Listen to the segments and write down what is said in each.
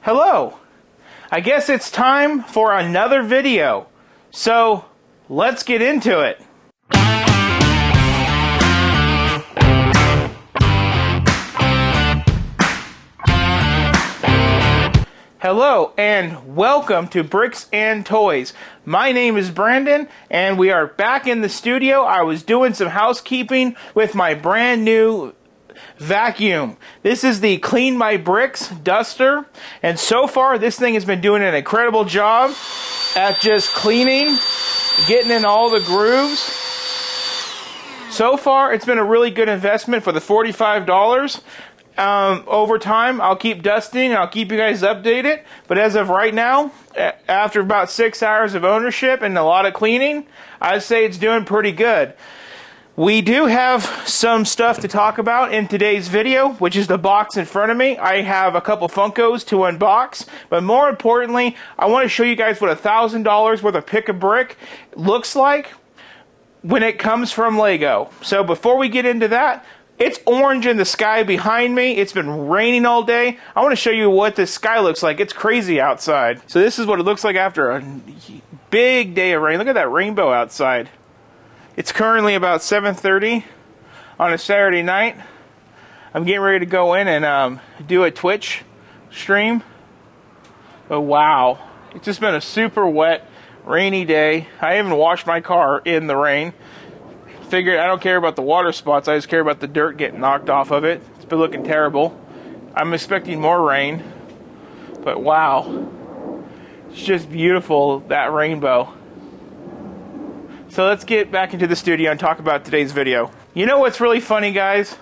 Hello! I guess it's time for another video. So, let's get into it. Hello and welcome to Bricks and Toys. My name is Brandon and we are back in the studio. I was doing some housekeeping with my brand new vacuum. This is the Clean My Bricks duster, and so far this thing has been doing an incredible job at just cleaning, getting in all the grooves. So far it's been a really good investment for the $45. Over time I'll keep dusting and I'll keep you guys updated, but as of right now, after about 6 hours of ownership and a lot of cleaning, I'd say it's doing pretty good. We do have some stuff to talk about in today's video, which is the box in front of me. I have a couple Funkos to unbox, but more importantly, I want to show you guys what $1,000 worth of pick-a-brick looks like when it comes from Lego. So before we get into that, it's orange in the sky behind me. It's been raining all day. I want to show you what the sky looks like. It's crazy outside. So this is what it looks like after a big day of rain. Look at that rainbow outside. It's currently about 7:30 on a Saturday night. I'm getting ready to go in and do a Twitch stream. But wow, it's just been a super wet, rainy day. I haven't washed my car in the rain. Figured I don't care about the water spots, I just care about the dirt getting knocked off of it. It's been looking terrible. I'm expecting more rain. But wow, it's just beautiful, that rainbow. So let's get back into the studio and talk about today's video. You know what's really funny, guys?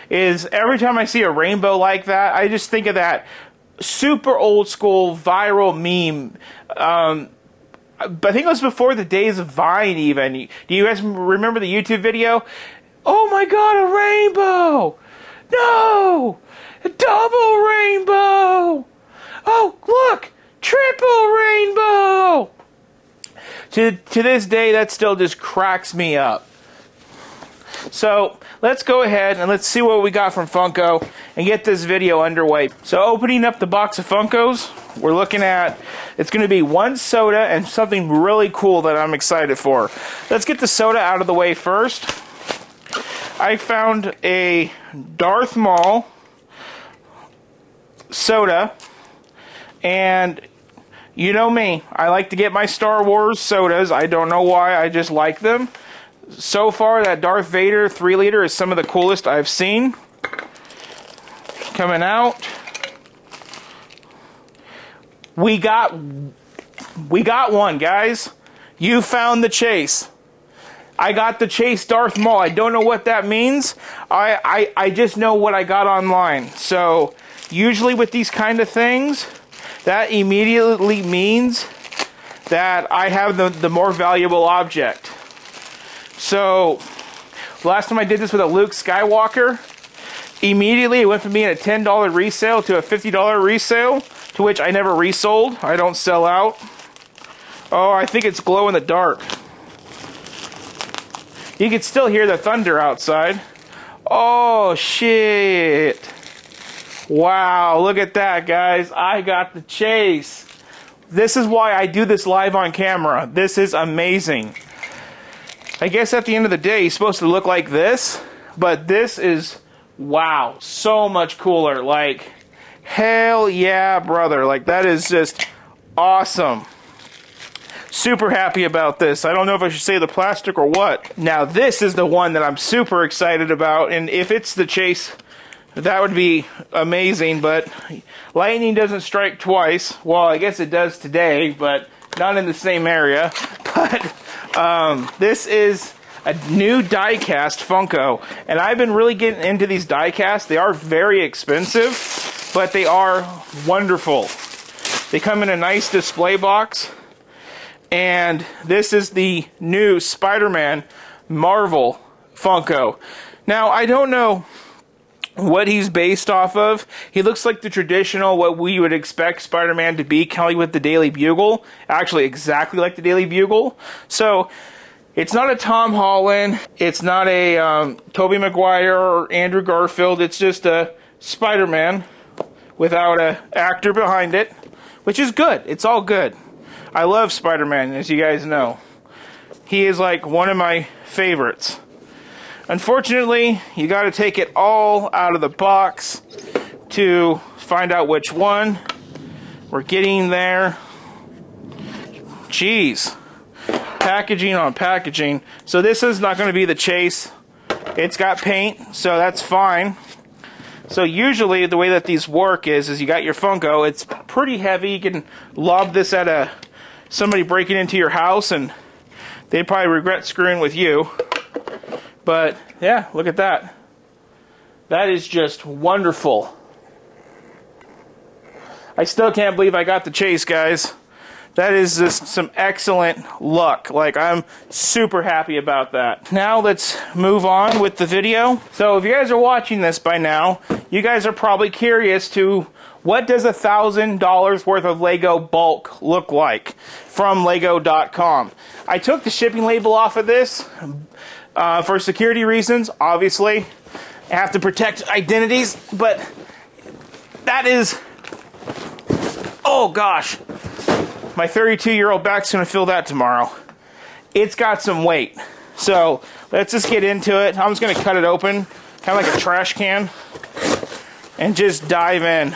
Is every time I see a rainbow like that, I just think of that super old school viral meme. But I think it was before the days of Vine even. Do you guys remember the YouTube video? Oh my god, a rainbow! No! A double rainbow! Oh, look! Triple rainbow! To this day, that still just cracks me up. So, let's go ahead and let's see what we got from Funko and get this video underway. So, opening up the box of Funkos, we're looking at, it's going to be one soda and something really cool that I'm excited for. Let's get the soda out of the way first. I found a Darth Maul soda, and you know me, I like to get my Star Wars sodas. I don't know why, I just like them. So far, that Darth Vader 3-liter is some of the coolest I've seen. Coming out. We got one, guys. You found the chase. I got the chase Darth Maul. I don't know what that means. I just know what I got online. So, usually with these kind of things, that immediately means that I have the more valuable object. So, last time I did this with a Luke Skywalker, immediately it went from being a $10 resale to a $50 resale, to which I never resold. I don't sell out. Oh, I think it's glow in the dark. You can still hear the thunder outside. Oh, shit. Wow, look at that, guys. I got the chase. This is why I do this live on camera. This is amazing. I guess at the end of the day, he's supposed to look like this, but this is, wow, so much cooler. Like, hell yeah, brother. Like, that is just awesome. Super happy about this. I don't know if I should say the plastic or what. Now, this is the one that I'm super excited about, and if it's the chase, that would be amazing, but lightning doesn't strike twice. Well, I guess it does today, but not in the same area. But this is a new die-cast Funko, and I've been really getting into these die-casts. They are very expensive, but they are wonderful. They come in a nice display box, and this is the new Spider-Man Marvel Funko. Now, I don't know what he's based off of. He looks like the traditional, what we would expect Spider-Man to be, kind of like with the Daily Bugle. Actually, exactly like the Daily Bugle. So, it's not a Tom Holland. It's not a Tobey Maguire or Andrew Garfield. It's just a Spider-Man without an actor behind it, which is good. It's all good. I love Spider-Man, as you guys know. He is like one of my favorites. Unfortunately, you got to take it all out of the box to find out which one. We're getting there. Jeez. Packaging on packaging. So this is not going to be the Chase. It's got paint, so that's fine. So usually the way that these work is you got your Funko. It's pretty heavy. You can lob this at somebody breaking into your house, and they'd probably regret screwing with you. But yeah, look at that. That is just wonderful. I still can't believe I got the Chase, guys. That is just some excellent luck. Like, I'm super happy about that. Now let's move on with the video. So if you guys are watching this by now, you guys are probably curious to what does $1,000 worth of Lego bulk look like from Lego.com. I took the shipping label off of this for security reasons, obviously. I have to protect identities, but that is, oh gosh. My 32-year-old back's going to feel that tomorrow. It's got some weight. So let's just get into it. I'm just going to cut it open, kind of like a trash can, and just dive in.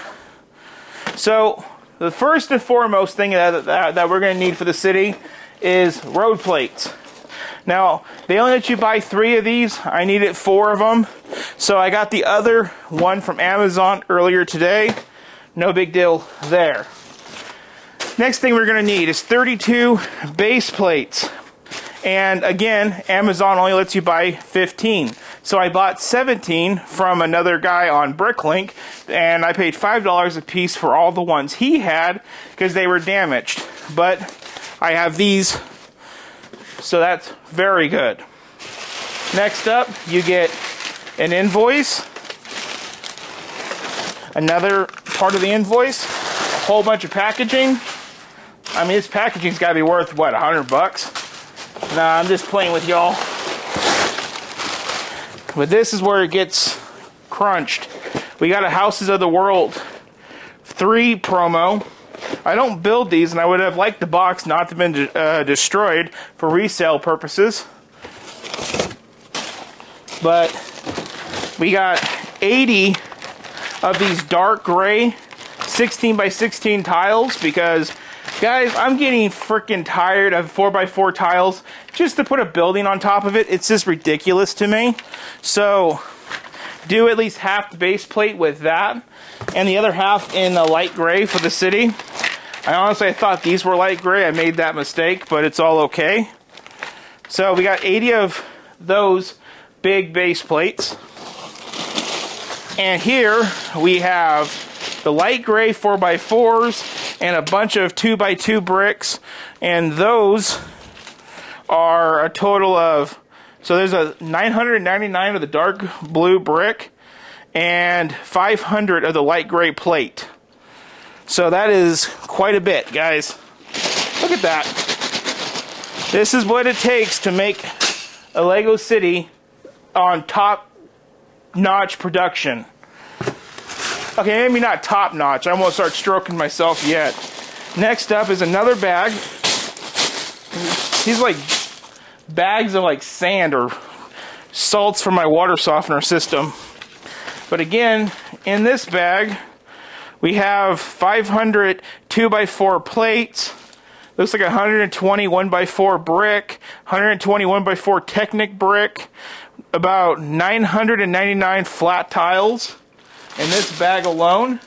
So the first and foremost thing that we're going to need for the city is road plates. Now, they only let you buy 3 of these. I needed 4 of them. So I got the other one from Amazon earlier today. No big deal there. Next thing we're going to need is 32 base plates. And again, Amazon only lets you buy 15. So I bought 17 from another guy on Bricklink, and I paid $5 a piece for all the ones he had because they were damaged. But I have these, so that's very good. Next up, you get an invoice, another part of the invoice, a whole bunch of packaging. I mean, this packaging's got to be worth, what, $100? Nah, I'm just playing with y'all. But this is where it gets crunched. We got a Houses of the World 3 promo. I don't build these, and I would have liked the box not to have been destroyed for resale purposes. But we got 80 of these dark gray 16 by 16 tiles because, guys, I'm getting freaking tired of 4x4 tiles just to put a building on top of it. It's just ridiculous to me. So do at least half the base plate with that and the other half in the light gray for the city. I thought these were light gray. I made that mistake, but it's all okay. So we got 80 of those big base plates. And here we have the light gray 4x4s and a bunch of 2x2 bricks, and those are a total of, so there's a 999 of the dark blue brick and 500 of the light gray plate. So that is quite a bit, guys. Look at that. This is what it takes to make a Lego city on top-notch production. Okay, maybe not top-notch. I won't start stroking myself yet. Next up is another bag. These are like bags of like sand or salts from my water softener system. But again, in this bag, we have 500 2x4 plates. Looks like 120 1x4 brick, 120 1x4 Technic brick, about 999 flat tiles in this bag alone.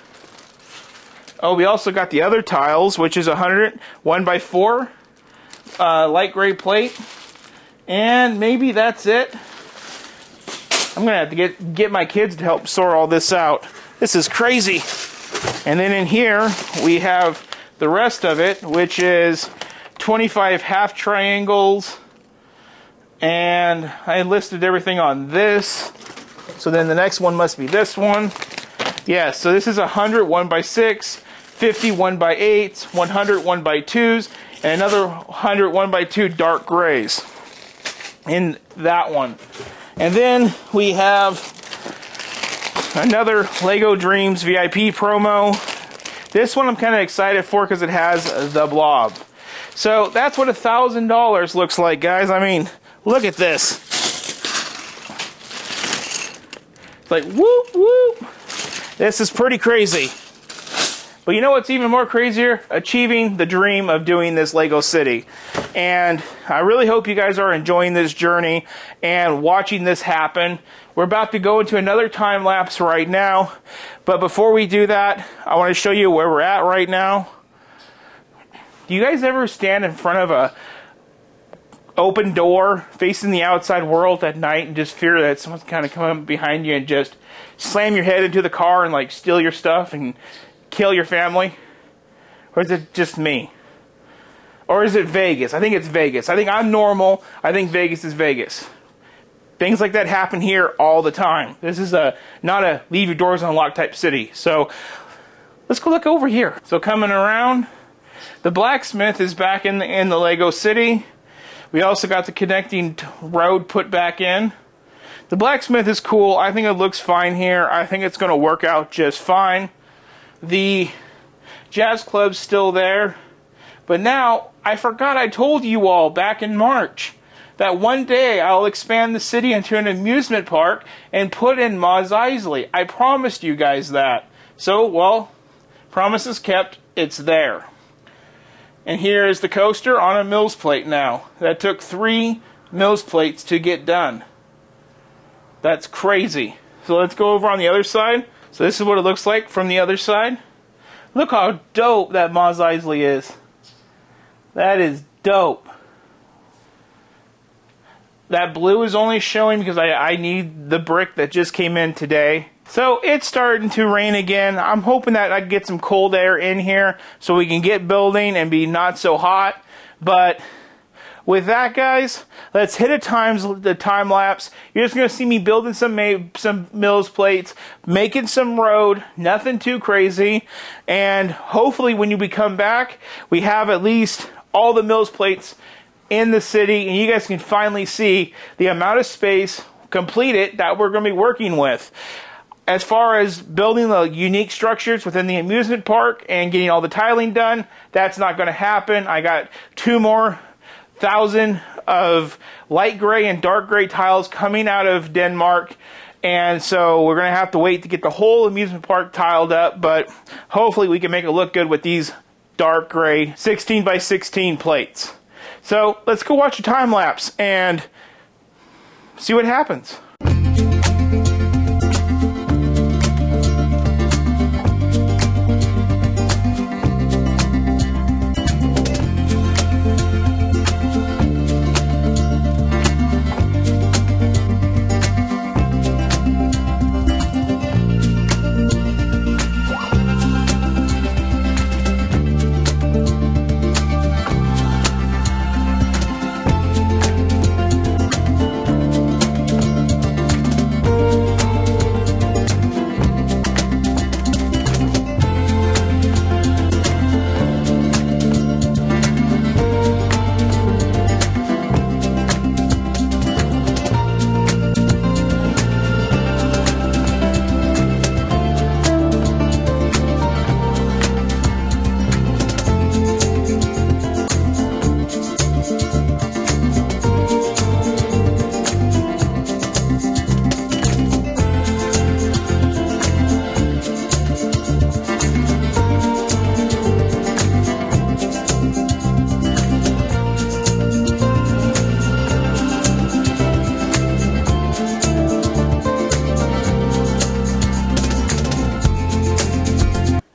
Oh, we also got the other tiles, which is 100 1x4 light gray plate. And maybe that's it. I'm going to have to get my kids to help sort all this out. This is crazy. And then in here, we have the rest of it, which is 25 half triangles. And I listed everything on this. So then the next one must be this one. Yeah, so this is 100 1x6, 50 1x8s, 100 1x2s, and another 100 1x2 dark grays in that one. And then we have another Lego Dreams VIP promo. This one I'm kind of excited for because it has the blob. So that's what $1,000 looks like, guys. I mean, look at this. It's like, whoop, whoop. This is pretty crazy. But you know what's even more crazier? Achieving the dream of doing this Lego City. And I really hope you guys are enjoying this journey and watching this happen. We're about to go into another time lapse right now. But before we do that, I want to show you where we're at right now. Do you guys ever stand in front of a open door facing the outside world at night and just fear that someone's kind of coming behind you and just slam your head into the car and like steal your stuff and kill your family? Or is it just me? Or is it Vegas? I think it's Vegas. I think I'm normal. I think Vegas is Vegas. Things like that happen here all the time. This is not a leave your doors unlocked type city. So let's go look over here. So coming around, the blacksmith is back in the Lego City. We also got the connecting road put back in. The blacksmith is cool. I think it looks fine here. I think it's going to work out just fine. The jazz club's still there. But now, I forgot I told you all back in March that one day I'll expand the city into an amusement park and put in Mos Eisley. I promised you guys that. So, well, promises kept. It's there. And here is the coaster on a MILS plate now. That took 3 MILS plates to get done. That's crazy. So let's go over on the other side. So this is what it looks like from the other side. Look how dope that Mos Eisley is. That is dope. That blue is only showing because I need the brick that just came in today. So it's starting to rain again. I'm hoping that I can get some cold air in here so we can get building and be not so hot. But with that, guys, let's hit the time lapse. You're just going to see me building some MILS plates, making some road, nothing too crazy. And hopefully when we come back, we have at least all the MILS plates in the city, and you guys can finally see the amount of space completed that we're going to be working with. As far as building the unique structures within the amusement park and getting all the tiling done, that's not going to happen. I got 2 more 1,000 of light gray and dark gray tiles coming out of Denmark. And so we're going to have to wait to get the whole amusement park tiled up, but hopefully we can make it look good with these dark gray 16 by 16 plates. So let's go watch a time lapse and see what happens.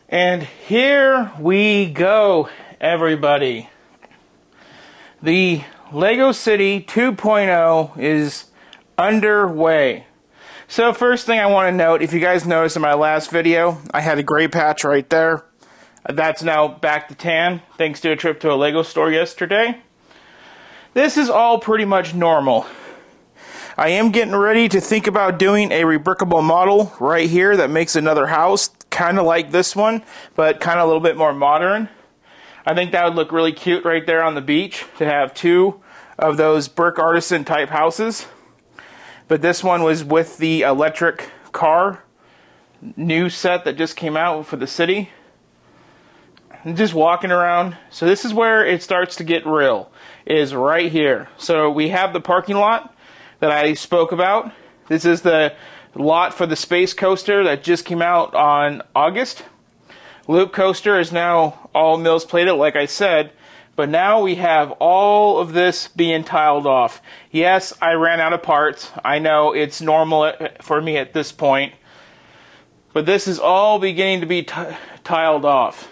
And here we go, everybody. The Lego City 2.0 is underway. So first thing I want to note, if you guys noticed in my last video, I had a gray patch right there. That's now back to tan, thanks to a trip to a Lego store yesterday. This is all pretty much normal. I am getting ready to think about doing a rebrickable model right here that makes another house, kind of like this one, but kind of a little bit more modern. I think that would look really cute right there on the beach to have 2 of those brick artisan type houses. But this one was with the electric car new set that just came out for the city. I'm just walking around. So this is where it starts to get real, is right here. So we have the parking lot that I spoke about. This is the lot for the Space Coaster that just came out on August. Loop Coaster is now all MILS plated, like I said, but now we have all of this being tiled off. Yes, I ran out of parts. I know it's normal for me at this point, but this is all beginning to be tiled off.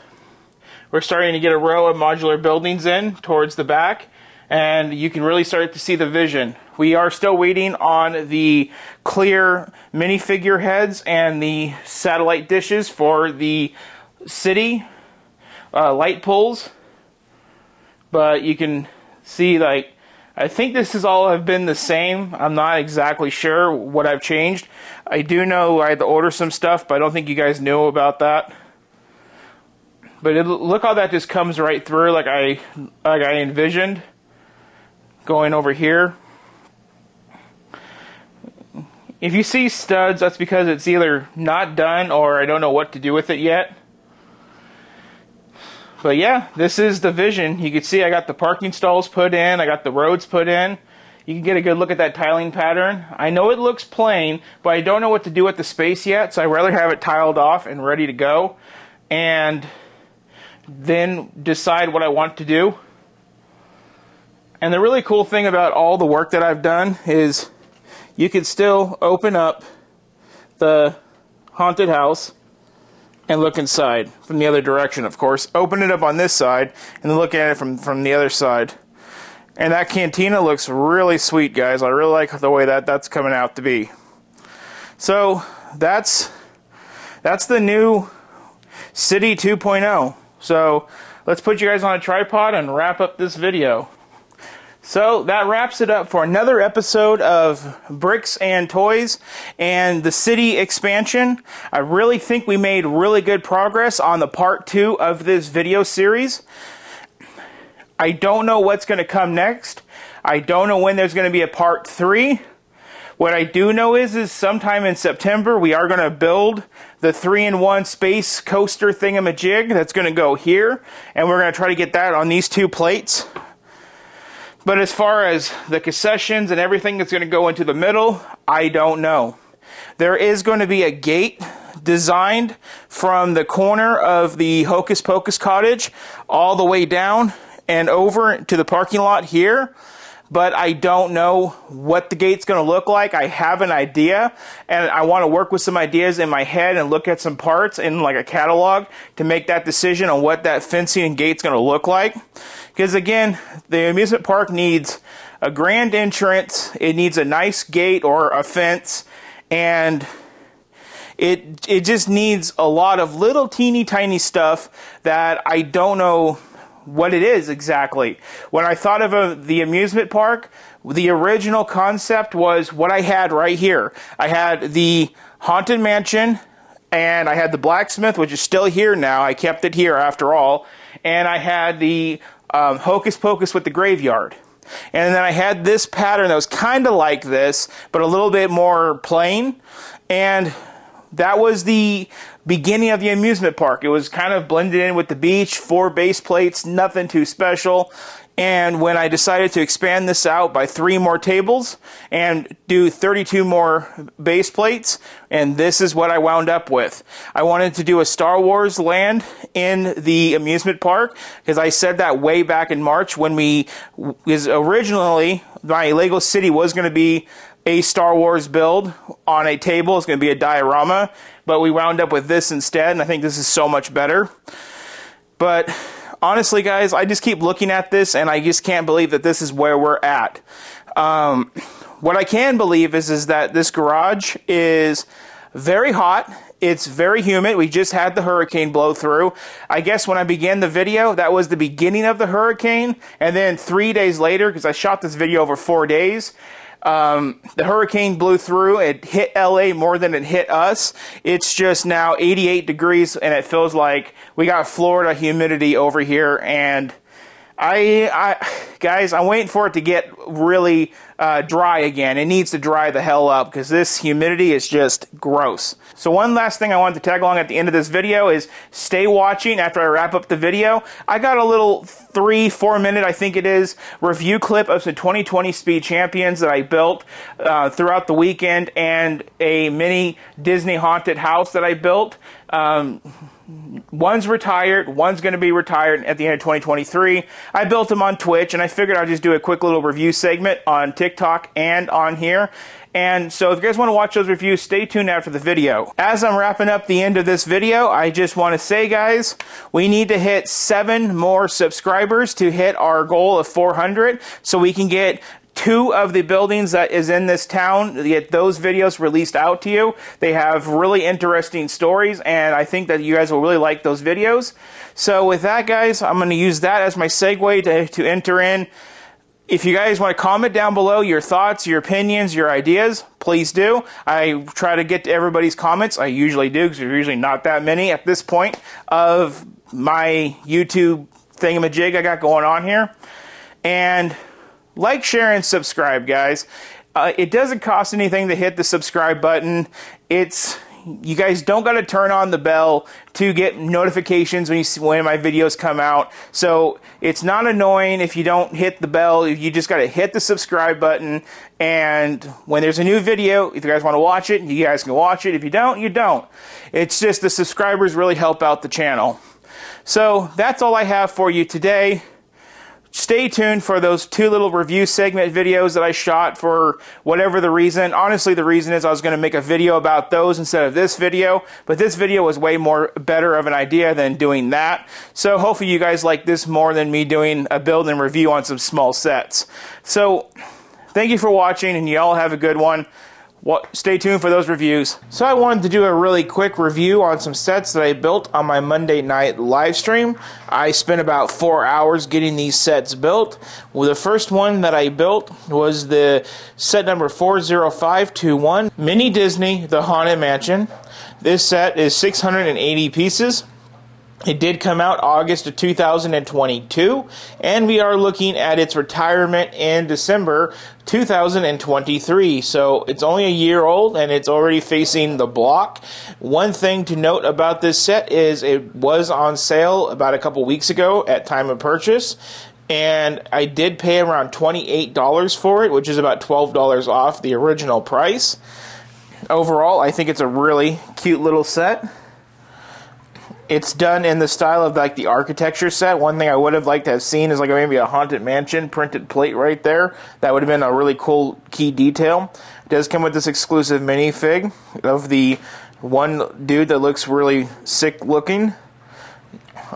We're starting to get a row of modular buildings in towards the back, and you can really start to see the vision. We are still waiting on the clear minifigure heads and the satellite dishes for the city light poles, but you can see, like, I think this has all have been the same. I'm not exactly sure what I've changed. I do know I had to order some stuff, but I don't think you guys knew about that. But look how that just comes right through, like I envisioned. Going over here. If you see studs, that's because it's either not done or I don't know what to do with it yet. But yeah, this is the vision. You can see I got the parking stalls put in, I got the roads put in. You can get a good look at that tiling pattern. I know it looks plain, but I don't know what to do with the space yet, so I'd rather have it tiled off and ready to go, and then decide what I want to do. And the really cool thing about all the work that I've done is you could still open up the haunted house and look inside from the other direction, of course. Open it up on this side and then look at it from the other side. And that cantina looks really sweet, guys. I really like the way that's coming out to be. So that's the new City 2.0. So let's put you guys on a tripod and wrap up this video. So that wraps it up for another episode of Bricks and Toys and the city expansion. I really think we made really good progress on the part 2 of this video series. I don't know what's going to come next. I don't know when there's going to be a part 3. What I do know is sometime in September we are going to build the 3-in-1 space coaster thingamajig that's going to go here, and we're going to try to get that on these 2 plates. But as far as the concessions and everything that's going to go into the middle, I don't know. There is going to be a gate designed from the corner of the Hocus Pocus cottage all the way down and over to the parking lot here. But I don't know what the gate's going to look like. I have an idea, and I want to work with some ideas in my head and look at some parts in like a catalog to make that decision on what that fencing and gate's going to look like. Because again, the amusement park needs a grand entrance, it needs a nice gate or a fence, and it just needs a lot of little teeny tiny stuff that I don't know what it is exactly. When I thought of the amusement park, the original concept was what I had right here. I had the Haunted Mansion, and I had the blacksmith, which is still here now. I kept it here after all. And I had the Hocus Pocus with the graveyard. And then I had this pattern that was kind of like this, but a little bit more plain. And that was the beginning of the amusement park. It was kind of blended in with the beach, 4 base plates, nothing too special. And when I decided to expand this out by 3 more tables and do 32 more base plates, and this is what I wound up with. I wanted to do a Star Wars land in the amusement park, because I said that way back in March when because originally my Lego City was going to be a Star Wars build on a table. It's going to be a diorama, but we wound up with this instead, and I think this is so much better. But honestly, guys, I just keep looking at this, and I just can't believe that this is where we're at. What I can believe is that this garage is very hot. It's very humid. We just had the hurricane blow through. I guess when I began the video, that was the beginning of the hurricane, and then 3 days later, because I shot this video over 4 days, the hurricane blew through. It hit LA more than it hit us. It's just now 88 degrees, and it feels like we got Florida humidity over here, and Guys, I'm waiting for it to get really dry again. It needs to dry the hell up because this humidity is just gross. So one last thing I wanted to tag along at the end of this video is stay watching after I wrap up the video. I got a little 3-4 minute, I think it is, review clip of some 2020 Speed Champions that I built throughout the weekend, and a mini Disney haunted house that I built. One's retired, one's going to be retired at the end of 2023. I built them on Twitch, and I figured I'd just do a quick little review segment on TikTok and on here. And so if you guys want to watch those reviews, stay tuned after the video. As I'm wrapping up the end of this video, I just want to say, guys, we need to hit 7 more subscribers to hit our goal of 400, so we can get 2 of the buildings that is in this town, get those videos released out to you. They have really interesting stories, and I think that you guys will really like those videos. So with that, guys, I'm going to use that as my segue to enter in. If you guys want to comment down below your thoughts, your opinions, your ideas, please do. I try to get to everybody's comments. I usually do, because there's usually not that many at this point of my YouTube thingamajig I got going on here. And like, share, and subscribe, guys. It doesn't cost anything to hit the subscribe button. You guys don't got to turn on the bell to get notifications when my videos come out. So it's not annoying if you don't hit the bell. You just got to hit the subscribe button. And when there's a new video, if you guys want to watch it, you guys can watch it. If you don't, you don't. It's just the subscribers really help out the channel. So that's all I have for you today. Stay tuned for those 2 little review segment videos that I shot for whatever the reason. Honestly, the reason is I was going to make a video about those instead of this video, but this video was way more better of an idea than doing that. So hopefully you guys like this more than me doing a build and review on some small sets. So thank you for watching, and you all have a good one. Stay tuned for those reviews. So I wanted to do a really quick review on some sets that I built on my Monday night live stream. I spent about 4 hours getting these sets built. Well, the first one that I built was the set number 40521, Mini Disney The Haunted Mansion. This set is 680 pieces. It did come out August of 2022, and we are looking at its retirement in December 2023. So it's only a year old, and it's already facing the block. One thing to note about this set is it was on sale about a couple weeks ago at time of purchase, and I did pay around $28 for it, which is about $12 off the original price. Overall, I think it's a really cute little set. It's done in the style of like the architecture set. One thing I would have liked to have seen is like maybe a Haunted Mansion printed plate right there. That would have been a really cool key detail. It does come with this exclusive minifig of the one dude that looks really sick looking.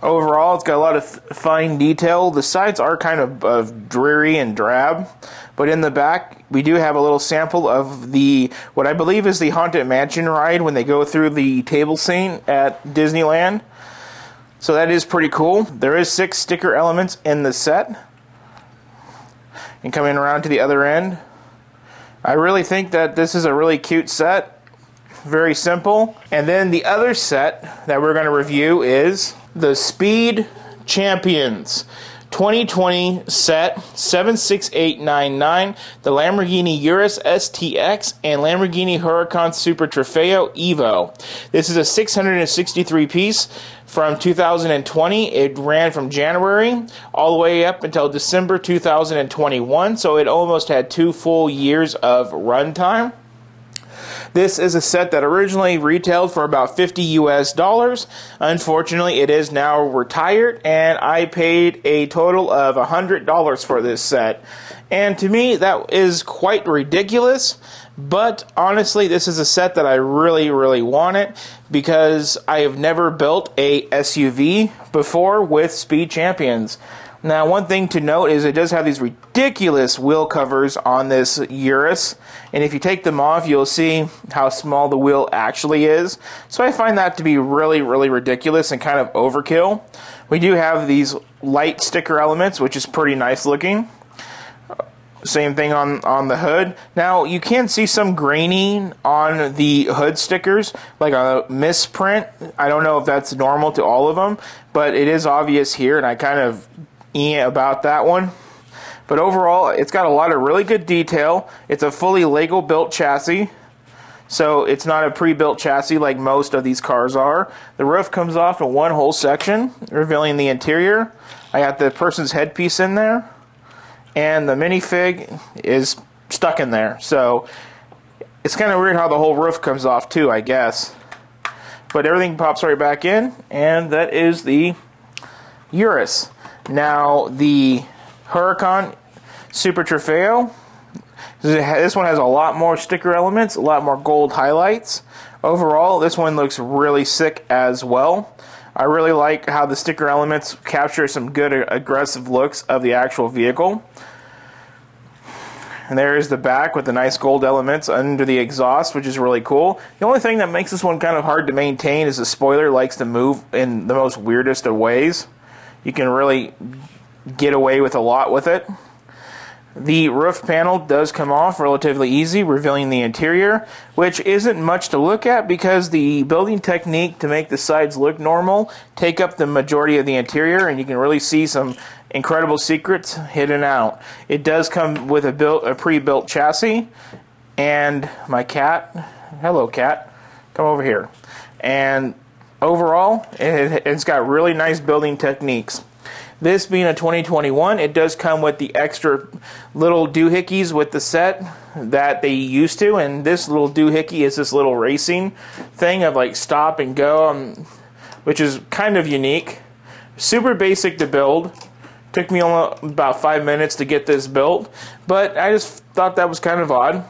Overall, it's got a lot of fine detail. The sides are kind of dreary and drab, but in the back, we do have a little sample of what I believe is the Haunted Mansion ride when they go through the table scene at Disneyland. So that is pretty cool. There is 6 sticker elements in the set. And coming around to the other end, I really think that this is a really cute set. Very simple. And then the other set that we're going to review is the Speed Champions 2020 set 76899, the Lamborghini Urus STX and Lamborghini Huracan Super Trofeo Evo. This is a 663 piece from 2020. It ran from January all the way up until December 2021, so it almost had 2 full years of runtime. This is a set that originally retailed for about $50 US. Unfortunately, it is now retired, and I paid a total of $100 for this set. And to me, that is quite ridiculous. But honestly, this is a set that I really, really wanted because I have never built a SUV before with Speed Champions. Now, one thing to note is it does have these ridiculous wheel covers on this Urus, and if you take them off, you'll see how small the wheel actually is. So I find that to be really, really ridiculous and kind of overkill. We do have these light sticker elements, which is pretty nice looking. Same thing on the hood. Now, you can see some graining on the hood stickers, like a misprint. I don't know if that's normal to all of them, but it is obvious here, and I kind of about that one. But overall, it's got a lot of really good detail. It's a fully Lego built chassis, so it's not a pre-built chassis like most of these cars are. The roof comes off in one whole section, revealing the interior. I got the person's headpiece in there, and the minifig is stuck in there. So it's kind of weird how the whole roof comes off too, I guess. But everything pops right back in, and that is the Urus. Now the Huracan Super Trofeo. This one has a lot more sticker elements, a lot more gold highlights. Overall, this one looks really sick as well. I really like how the sticker elements capture some good aggressive looks of the actual vehicle. And there is the back with the nice gold elements under the exhaust, which is really cool. The only thing that makes this one kind of hard to maintain is the spoiler likes to move in the most weirdest of ways. You can really get away with a lot with it. The roof panel does come off relatively easy, revealing the interior, which isn't much to look at because the building technique to make the sides look normal take up the majority of the interior, and you can really see some incredible secrets hidden out. It does come with a pre-built chassis, and my cat, hello cat, come over here. And overall, it's got really nice building techniques. This being a 2021, it does come with the extra little doohickeys with the set that they used to, and this little doohickey is this little racing thing of like stop and go, which is kind of unique. Super basic to build. Took me about 5 minutes to get this built, but I just thought that was kind of odd.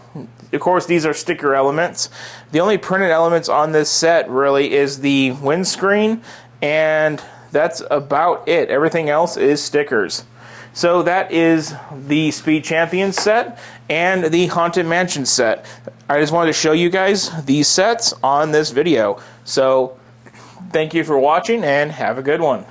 Of course, these are sticker elements. The only printed elements on this set really is the windscreen, and that's about it. Everything else is stickers. So that is the Speed Champion set and the Haunted Mansion set. I just wanted to show you guys these sets on this video. So thank you for watching and have a good one.